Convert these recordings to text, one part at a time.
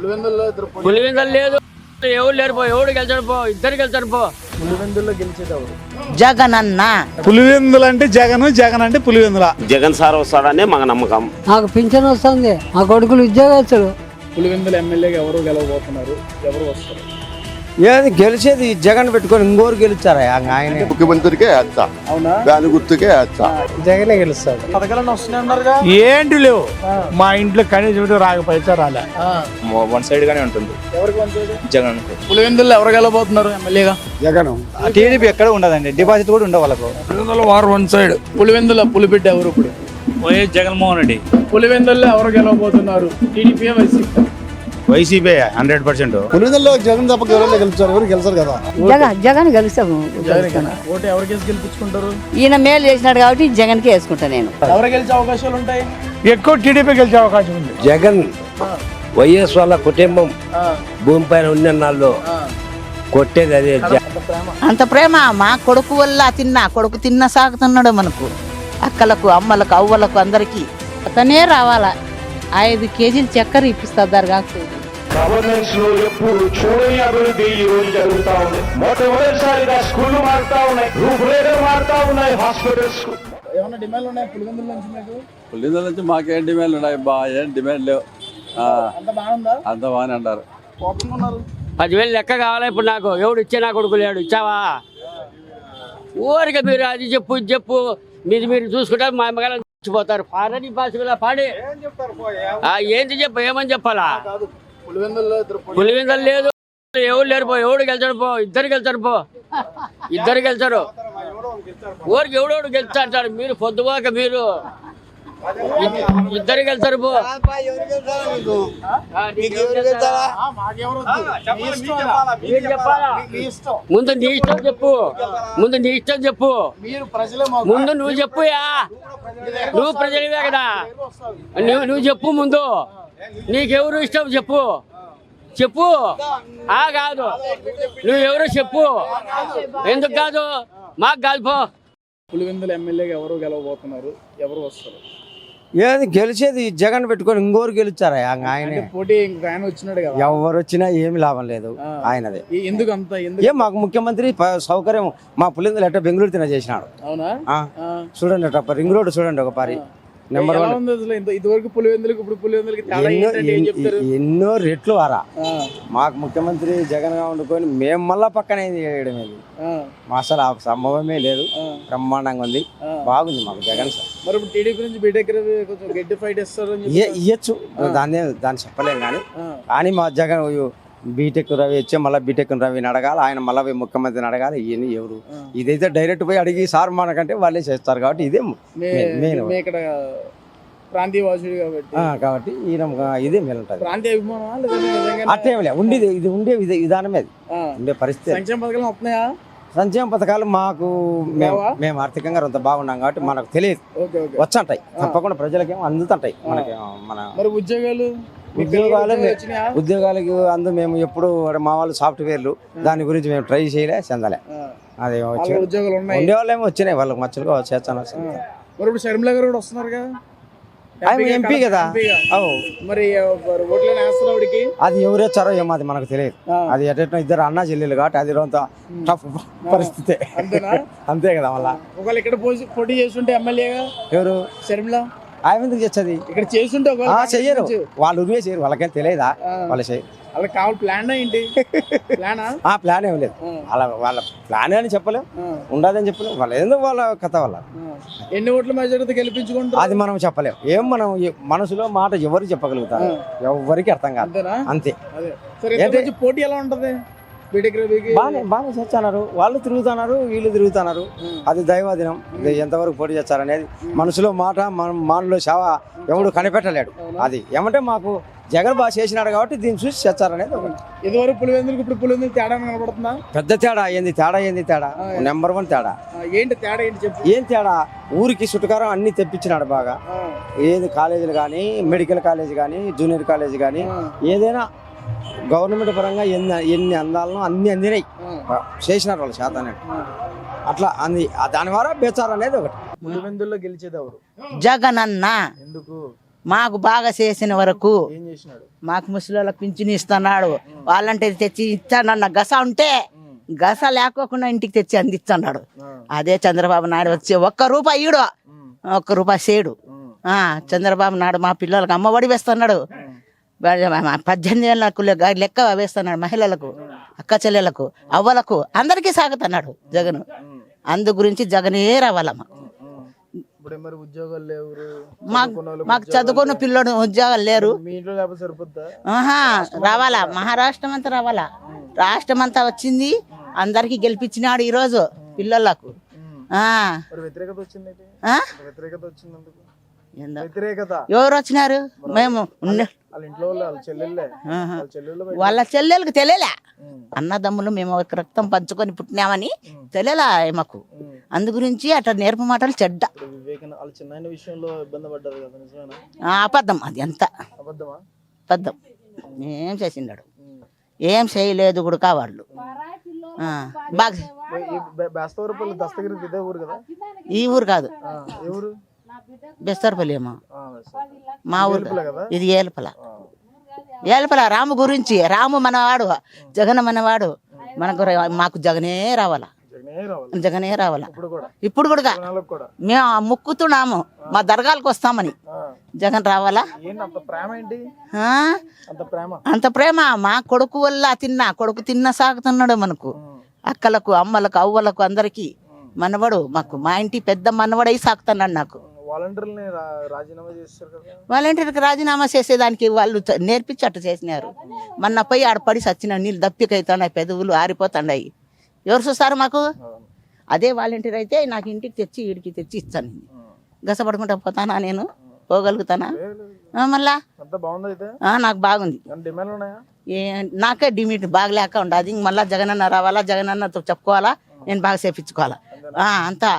పులివెందులు లేదు, ఎవరు లేరు పో, ఎవడు గెలిచాడు పో, ఇద్దరు గెలిచాడు పో. పులివెందుల్లో గెలిచేది ఎవరు? జగన్ అన్న. పులివెందులు అంటే జగన్, జగన్ అంటే పులివెందుల. జగన్ సార్ వస్తాడనే మాకు నమ్మకం. నాకు పింఛన్ వస్తుంది, మా కొడుకులు ఉద్యోగస్తులు. పులివెందుల ఎమ్మెల్యేగా ఎవరు గెలవబోతున్నారు, ఎవరు వస్తారు? ఏది గెలిచేది జగన్ పెట్టుకొని ఇంకోరు గెలిచారా? ఆయన ముఖ్యమంత్రికే వేస్తా, అవునా? దాని గుర్తుకే వేస్తా. జగనే గెలుస్తాడు. పథకాలను వస్తున్నాయి అన్నారుగా. ఏంటి లేవు, మా ఇంట్లో కనీసం రాక పైసా రాలే. వన్ సైడ్ గానే ఉంటుంది. ఎవరికి వన్ సైడ్? జగన్. పులివెందుల్లో ఎవరు గెలవబోతున్నారు ఎమ్మెల్యేగా? జగన్. టీడీపీ ఎక్కడ ఉండదండి, డిపాజిట్ కూడా ఉండవు వాళ్ళకు. పులివెందుల వారు వన్ సైడ్. పులివెందుల పులిబిడ్డ ఎవరు ఇప్పుడు? వైఎస్ జగన్మోహన్ రెడ్డి. పులివెందుల్లో ఎవరు గెలవబోతున్నారు? TDP, YCP? వైసీపీ 100%. పులివెందుల్లో జగన్ తప్ప ఎవరైనా గెలుస్తారు, ఎవరు గెలుస్తారు కదా. జగన్ గెలుస్తాము. ఓటు ఎవరికి గెలిపించుకుంటారు? ఈయన మేలు చేసినాడు కాబట్టి జగన్కి వేసుకుంటా నేను. ఎవరు గెలిచే అవకాశాలు ఉంటాయి? ఎక్కువ టీడీపీ గెలిచే అవకాశం ఉంది. జగన్ వైఎస్ వాళ్ళ కుటుంబం భూమి పైన ఉన్న కొట్టేది అదే. అంత ప్రేమ మా కొడుకు వల్ల కొడుకు తిన్న సాగుతున్నాడు మనకు, అక్కలకు, అమ్మలకు, అవ్వలకు, అందరికి అతనే రావాలా. 5 కేజీలు చక్కెర ఇప్పిస్తారు కాకపోతే. గవర్నెన్స్ లో ఎప్పుడు చూడని అభివృద్ధి ఈ రోజు జరుగుతా ఉంది. మొట్టమొదటిసారిగా స్కూళ్లు మారుతా ఉన్నాయి, రూపురేఖలు మారుతా ఉన్నాయి, హాస్పిటల్స్. ఏమన్నా డిమాండ్లు ఉన్నాయి పులివెందుల నుంచి మీకు? పులివెందుల నుంచి మాకేం డిమాండ్లు ఉన్నాయి? ఏం డిమాండ్ లేవు. అంత బాగుందా? అంత బాగానే అంటారు. కోపంగా ఉన్నారు. 10,000 లెక్క కావాలా ఇప్పుడు నాకు? ఎవడు ఇచ్చే నా కొడుకు లేడు, ఇచ్చావా? ఊరికే మీరు అది చెప్పు, ఇది చెప్పు, మీరు చూసుకుంటారు. మా అమ్మగారు పోతారు పాడని భాష పాడి ఏంటి చెప్పు, ఏమని చెప్పాలా? పులివెందులు లేదు, ఎవరు లేరు పో, ఎవడు గెలిచాడు పో, ఇద్దరు గెలిచారు పో, ఇద్దరు గెలిచారు. ఊరికి ఎవడోడు గెలిచా అంటాడు. మీరు పొద్దుపోక మీరు ఇద్దరు గెలిచారు పో. ముందు నీ ఇష్టం చెప్పు, ముందు నీ ఇష్టం చెప్పు, ముందు నువ్వు చెప్పుయా. నువ్వు ప్రజలవే కదా, నువ్వు చెప్పు ముందు. నీకెవరు ఇష్టం చెప్పు, చెప్పు. కాదు, నువ్వెవరో చెప్పు. ఎందుకు కాదు? మాకు కాదు పో. పులివెందుల ఎమ్మెల్యేగా ఎవరు గెలవబోతున్నారు, ఎవరు వస్తారు? ఏది గెలిచేది జగన్ పెట్టుకొని ఇంకోరు గెలిచారా? ఆయన పోటీ ఇంకొక ఆయన వచ్చినాడు కదా. ఎవరు వచ్చినా ఏమి లాభం లేదు ఆయనదే. ఎందుకు అంత? ఏం మాకు ముఖ్యమంత్రి సౌకర్యం మా పులివెందులు ఎట్ట బెంగళూరు తిన చేసినాడు. అవునా? చూడండి అట్ట రింగ్ రోడ్ చూడండి, ఒక పారి నెంబర్ 1. ఇదివరకు పులివెందులకు ఇప్పుడు పులివెందులకి ఎన్నో రెట్లు వారా. మాకు ముఖ్యమంత్రి జగన్ గా వండుకొని మేము మళ్ళా పక్కనే చేయడం అసలు ఆ సంభవమే లేదు. బ్రహ్మాండంగా ఉంది, బాగుంది మాకు జగన్ సార్. మరి ఇప్పుడు టీడీపీ నుంచి బీటెక్ కొంచెం గట్టి ఫైట్ ఇస్తారు, ఇయ్యచ్చు, దాన్ని చెప్పలేం. కానీ మా జగన్ బీటెక్ రవి వచ్చే మళ్ళీ బీటెక్ రవిని అడగాలి, ఆయన మళ్ళీ ముఖ్యమంత్రిని అడగాలి. ఇవన్నీ ఎవరు? ఇదైతే డైరెక్ట్ పోయి అడిగి సార్ మనకంటే వాళ్ళే చేస్తారు కాబట్టి ఇదే మెయిన్. ఇక్కడ ప్రాంతీయ వాసుడు కాబట్టి ఈయన ఇదే మేలు ఉంటుంది. ప్రాంతీయ అభిమానం అట్లేమిలే ఉండేది, ఇది ఉండే విధానమే, అది ఉండే పరిస్థితి. సంక్షేమ పథకాలు వస్తున్నాయా? సంక్షేమ పథకాలు మాకు మేము ఆర్థికంగా అంత బాగున్నాం కాబట్టి మనకు తెలియదు. వచ్చంటాయి తప్పకుండా, ప్రజలకేమో అందుతుంటాయి. మనకి మరి ఉద్యోగాలకి అందు మేము ఎప్పుడు మా వాళ్ళు సాఫ్ట్వేర్లు దాని గురించి మేము ట్రై చేయలే, చెందలే. అదే ఉండేవాళ్ళు ఏమో వచ్చినాయి, వాళ్ళకి మచ్చలుగా చేస్తాను. మరి షర్మిల గారు కూడా వస్తున్నారు కదా, ఎంపీ కదా. మరి అది ఎవరు వచ్చారో ఏమో అది మనకు తెలియదు. అది ఎట్లా ఇద్దరు అన్నా చెల్లెలు కాబట్టి అది టఫ్ పరిస్థితి, అంతే కదా. మళ్ళా ఒకవేళ ఇక్కడ పోటీ చేస్తుంటే ఎమ్మెల్యేగా ఎవరు? షర్మిల. ఆయన ఎందుకు చేస్తుంది? ఇక్కడ చేస్తుంటే చెయ్యరు, వాళ్ళు ఉరివే చేయరు, వాళ్ళకేం తెలియదా? వాళ్ళు చేయరు. వాళ్ళకి కావాలి ప్లాన్ ఏంటి? ప్లాన్ ఏం లేదు, వాళ్ళ ప్లాన్ అని చెప్పలేం, ఉండదని చెప్పలేం. వాళ్ళ ఎందుకు వాళ్ళ కథ వల్ల. ఎన్ని ఓట్ల మెజారిటీ గెలిపించుకుంటారు అది మనం చెప్పలేం. ఏం మనం మనసులో మాట ఎవరు చెప్పగలుగుతారు? ఎవరికి అర్థం కాదు, అంతే. పోటీ ఎలా ఉంటది? బాగానే చేస్తున్నారు, వాళ్ళు తిరుగుతున్నారు, వీళ్ళు తిరుగుతున్నారు. అది దైవాధీనం. ఎంతవరకు పోటీ చేస్తారనేది మనసులో మాట, మనలో సేవ ఎవడు కనిపెట్టలేడు. అది ఏమంటే మాకు జగన్ బాగా చేసినాడు కాబట్టి దీన్ని చూసి చేస్తారనేది. ఇదివరకు పులివెందులకు ఇప్పుడు పులివెందులు తేడా కనబడుతుందా? పెద్ద తేడా. ఏంది తేడా? నెంబర్ 1 తేడా. ఏంటి తేడా? ఏంటి చెప్పు. ఏం తేడా? ఊరికి చుట్టుకారం అన్ని తెప్పించినాడు బాగా. ఏది కాలేజీలు కానీ, మెడికల్ కాలేజ్ కానీ, జూనియర్ కాలేజ్ కానీ, ఏదైనా గవర్నమెంట్ పరంగా ఎన్ని అందాలను అన్ని అందినాయి, చేసినారు వాళ్ళు శాతాన్ని. అట్లా అంది, దాని ద్వారా బేచారు అనేది ఒకటి. పులివెందుల్లో గెలిచేది ఎవరు? జగన్ అన్న. ఎందుకు? మాకు బాగా చేసిన వరకు ఏం చేసినాడు? మాకు ముసలిళ్ళకి పింఛన్ ఇస్తున్నాడు, వాలంటీర్ తెచ్చి ఇస్తానన్న గస ఉంటే గస లేకోకుండా ఇంటికి తెచ్చి అందిస్తున్నాడు. అదే చంద్రబాబు నాయుడు వచ్చి ₹1 ఈడు ₹1 చేయడు. చంద్రబాబు నాయుడు మా పిల్లలకు అమ్మఒడి వేస్తున్నాడు, 18 ఏళ్ళకు లెక్క వేస్తున్నాడు, మహిళలకు, అక్క చెల్లెలకు, అవ్వలకు అందరికీ సాగుతున్నాడు జగన్. అందు గురించి జగనే రావాలమ్మ. ఇప్పుడు మరి ఉద్యోగాలు లేవు, మాకు చదువుకున్న పిల్లడు ఉద్యోగాలు లేరు. మీ ఇంట్లో లేకపోతే సరిపోద్దా? రావాలా, మహారాష్ట్రం అంతా రావాలా, రాష్ట్రం అంతా వచ్చింది, అందరికి గెలిపించినాడు ఈరోజు పిల్లలకు. వ్యతిరేకత వచ్చింది, వ్యతిరేకత వచ్చింది. ఎవరు వచ్చినారు? మేము వాళ్ళ చెల్లెలకు తెలియలే, అన్నదమ్ములు మేము ఒక రక్తం పంచుకొని పుట్టినామని తెలియలా మాకు. అందు గురించి అట్లా నేర్పు మాటలు చెడ్డ అబద్ధం. అది ఎంత అబద్ధం, ఏం చేసిండాడు, ఏం చేయలేదు కూడా వాళ్ళు. ఈ ఊరు కాదు, బెస్తర్పల్లి ఏమో మా ఊరు. ఇది ఏలపల రాము గురించి. రాము మనవాడు, జగన్ మనవాడు. మాకు జగనే రావాలా, జగనే రావాలా. ఇప్పుడు కూడా మేము మొక్కుతున్నాము, మా దర్గాలకు వస్తామని. జగన్ రావాలా. అంత ప్రేమ మా కొడుకు వల్ల కొడుకు తిన్న సాగుతున్నాడు మనకు. అక్కలకు, అమ్మలకు, అవ్వలకు అందరికి మనవడు. మాకు మా ఇంటి పెద్ద మనవడై సాగుతున్నాడు. నాకు వాలంటీర్కి రాజీనామా చేసేదానికి వాళ్ళు నేర్పించి అట్టు చేసినారు. మొన్న పోయి ఆడపడి సచ్చిన నీళ్ళు దప్పికైతున్నాయి, పెదవులు ఆరిపోతున్నాయి. ఎవరు చూస్తారు మాకు? అదే వాలంటీర్ అయితే నాకు ఇంటికి తెచ్చి ఈడికి తెచ్చి ఇస్తాను. గసపడుకుంటా పోతానా, నేను పోగలుగుతానా? మళ్ళా నాకు బాగుంది. నాకే డిమిట్ బాగలేక ఉండదు. మళ్ళా జగనన్న రావాలా, జగనన్నతో చెప్పుకోవాలా, నేను బాగా చేపించుకోవాలా. అంతా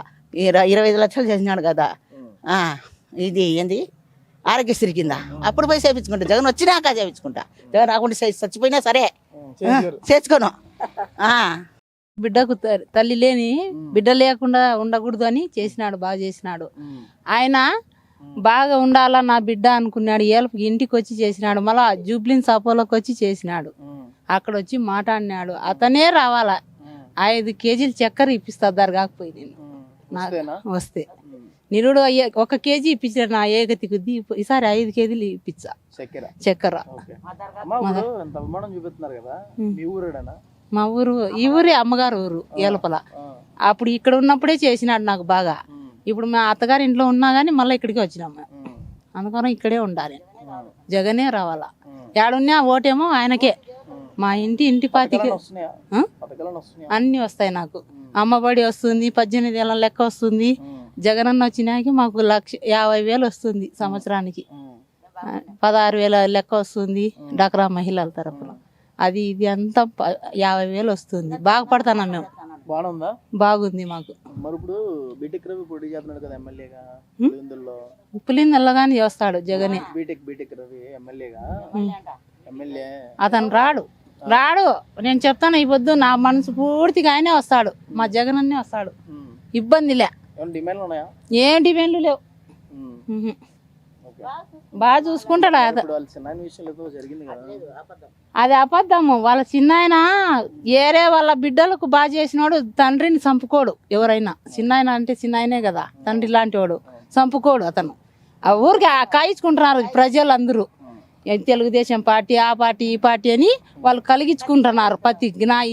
25 లక్షలు చేసినాడు కదా. ఇది ఏంది ఆరోగ్యశ్రీ కింద, అప్పుడు పోయి చేయించుకుంటా. జగన్ వచ్చినాక చేయించుకుంటా, జగన్ రాకుండా చచ్చిపోయినా సరే చేసుకోను. బిడ్డకు తల్లి లేని బిడ్డ లేకుండా ఉండకూడదు అని చేసినాడు, బాగా చేసినాడు. ఆయన బాగా ఉండాలా నా బిడ్డ అనుకున్నాడు. ఏళ్ళకి ఇంటికి వచ్చి చేసినాడు, మళ్ళా జూబ్లీన్స్ అపోలోకి వచ్చి చేసినాడు. అక్కడ వచ్చి మాట్లాడినాడు. అతనే రావాలా. 5 కేజీలు చక్కెర ఇప్పిస్తారు కాకపోయి నేను వస్తే. నిరుడు 1 కేజీ ఇప్పించాడు నా ఏగతి కొద్ది. ఈసారి 5 కేజీలు ఇప్పించా చక్కెర. మా ఊరు, ఈ ఊరే అమ్మగారు ఊరు ఏలపల. అప్పుడు ఇక్కడ ఉన్నప్పుడే చేసినాడు నాకు బాగా. ఇప్పుడు మా అత్తగారి ఇంట్లో ఉన్నా గానీ మళ్ళీ ఇక్కడికి వచ్చినాము. అందుకని ఇక్కడే ఉండాలి, జగనే రావాలా. ఏడున్నా ఓటేమో ఆయనకే. మా ఇంటి పాతికి అన్ని వస్తాయి నాకు. అమ్మబడి వస్తుంది, 18 ఏళ్ళ లెక్క వస్తుంది. జగనన్న వచ్చినాక మాకు 50,000 వస్తుంది సంవత్సరానికి. 16,000 లెక్క వస్తుంది డాక్రా మహిళల తరఫున. అది ఇది అంతా 50,000 వస్తుంది. బాగుపడతాం మేము. బాగుంది మాకు. పులిందల్లో గానీ వస్తాడు జగనే. అతను రాడు. నేను చెప్తాను, ఈ పొద్దు నా మనసు పూర్తిగా ఆయనే వస్తాడు, మా జగన్ అన్నే వస్తాడు. ఇబ్బందిలే, ఏం డిమాండ్లు లేవు. బాగా చూసుకుంటాడు. అది అబద్ధము. వాళ్ళ చిన్నాయన ఏరే వాళ్ళ బిడ్డలకు బాగా చేసినోడు తండ్రిని చంపుకోడు. ఎవరైనా చిన్నాయన అంటే చిన్నాయనే కదా, తండ్రి లాంటి వాడు చంపుకోడు. అతను ఆ ఊరికి కాయించుకుంటున్నారు ప్రజలందరూ. తెలుగుదేశం పార్టీ, ఆ పార్టీ, ఈ పార్టీ అని వాళ్ళు కలిగించుకుంటున్నారు. ప్రతి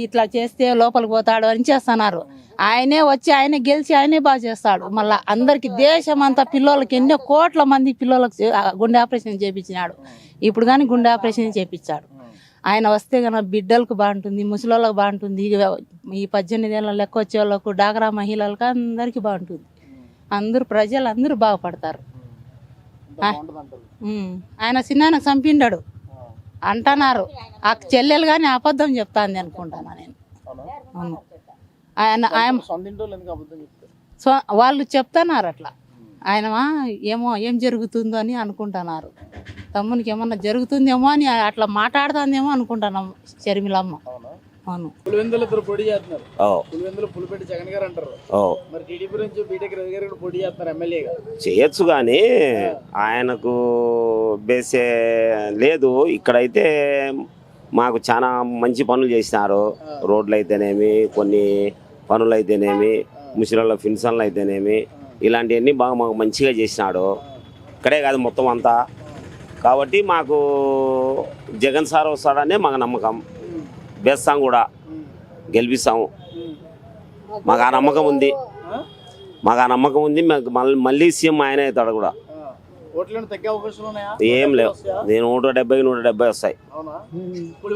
ఇట్లా చేస్తే లోపలికి పోతాడు అని చేస్తున్నారు. ఆయనే వచ్చి ఆయనే గెలిచి ఆయనే బాగా చేస్తాడు. మళ్ళా అందరికి దేశం అంతా పిల్లలకి ఎన్నో కోట్ల మంది పిల్లలకు గుండె ఆపరేషన్ చేయించినాడు. ఇప్పుడు కానీ గుండె ఆపరేషన్ చేయించాడు. ఆయన వస్తే కనుక బిడ్డలకు బాగుంటుంది, ముసలిళ్ళకి బాగుంటుంది, ఈ 18 ఏళ్ళ లెక్క వచ్చే వాళ్ళకు, డాక్రా మహిళలకు అందరికీ బాగుంటుంది. ప్రజలు అందరూ బాగుపడతారు. ఆయన చిన్న చంపిండాడు అంటున్నారు. ఆ చెల్లెలు కానీ అబద్ధం చెప్తాంది అనుకుంటాను నేను. వాళ్ళు చెప్తున్నారు అట్లా. ఆయన ఏం జరుగుతుందో అని అనుకుంటున్నారు. తమ్మునికి ఏమన్నా జరుగుతుందేమో అని అట్లా మాట్లాడుతుందేమో అనుకుంటున్నాం షర్మిలమ్మ. అవును. పులివెందులు ఇద్దరు పోటీ చేస్తున్నారు. ఓ పులివెందులు పులిపెట్టి జగన్ గారు అంటారు. ఓ మరి టీడీపీ నుంచి బీటెక్ రవి గారు కూడా పోటీ చేస్తున్నారు ఎమ్మెల్యేగా. చేయొచ్చు కానీ ఆయనకు బేసే లేదు. ఇక్కడైతే మాకు చాలా మంచి పనులు చేసినారు. రోడ్లు అయితేనేమి, కొన్ని పనులు అయితేనేమి, ముసలిళ్ళ పెన్షన్లు అయితేనేమి, ఇలాంటివన్నీ బాగా మాకు మంచిగా చేసినాడు. ఇక్కడే కాదు మొత్తం అంతా. కాబట్టి మాకు జగన్ సార్ వస్తాడనే మాకు నమ్మకం. వేస్తాం కూడా, గెలిపిస్తాము. మాకు ఆ నమ్మకం ఉంది. మాకు మళ్ళీ సీఎం ఆయన అవుతాడు కూడా. ఓట్లను తగ్గే అవకాశాలు ఉన్నాయా? ఏం లేవు. నేను 170 వస్తాయి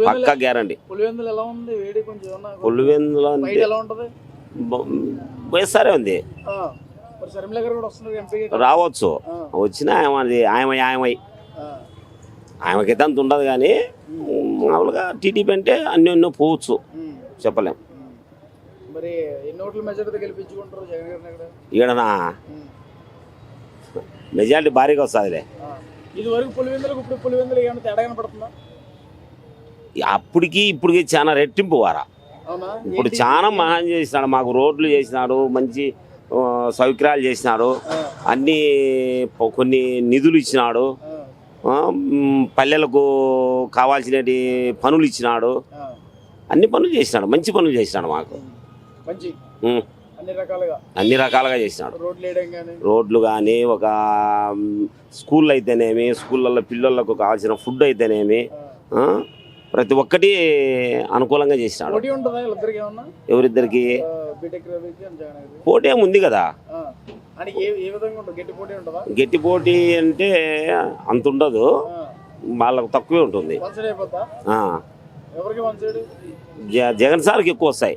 పక్కా గ్యారంటీ. పులివెందులు ఎలా ఉంది? వేడి కొంచెం ఏమన్నా పులివెందులో బయట ఎలా ఉంటది? వైఎస్ఆరే ఉంది. మరి శర్మిల గారు కూడా వస్తున్నారు ఎంపీ. రావచ్చు. వచ్చినా ఆయమై ఆమెకైతే అంత ఉండదు కానీ మామూలుగా టీడీపీ అంటే అన్నీ పోవచ్చు, చెప్పలేం. మరి ఎన్ని ఓట్ల మెజారిటీతో గెలిపించుకుంటారు జగన్ గారిని? ఈడనా మెజారిటీ భారీగా వస్తుందిలే. ఇది వరకు పులివెందులకు ఇప్పుడు పులివెందులు ఏమైనా తేడా కనపడుతుందా? అప్పటికి ఇప్పటికి చాలా రెట్టింపు వారా. అవునా? ఇప్పుడు చాలా మహాన్ చేసినాడు. మాకు రోడ్లు చేసినాడు, మంచి సౌకర్యాలు చేసినాడు, అన్నీ కొన్ని నిధులు ఇచ్చినాడు, పల్లెలకు కావాల్సినటి పనులు ఇచ్చినాడు, అన్ని పనులు చేసినాడు. మంచి పనులు చేసినాడు మాకు. అన్ని రకాలుగా చేసినాడు. రోడ్లు కానీ, ఒక స్కూళ్ళు అయితేనేమి, స్కూళ్ళల్లో పిల్లలకు కావాల్సిన ఫుడ్ అయితేనేమి, ప్రతి ఒక్కటి అనుకూలంగా చేసినాడు. ఎవరిద్దరికి పోటీ ఏమి ఉంది కదా. గట్టి పోటీ అంటే అంత ఉండదు, వాళ్ళకు తక్కువే ఉంటుంది. జగన్ సార్కి ఎక్కువ వస్తాయి.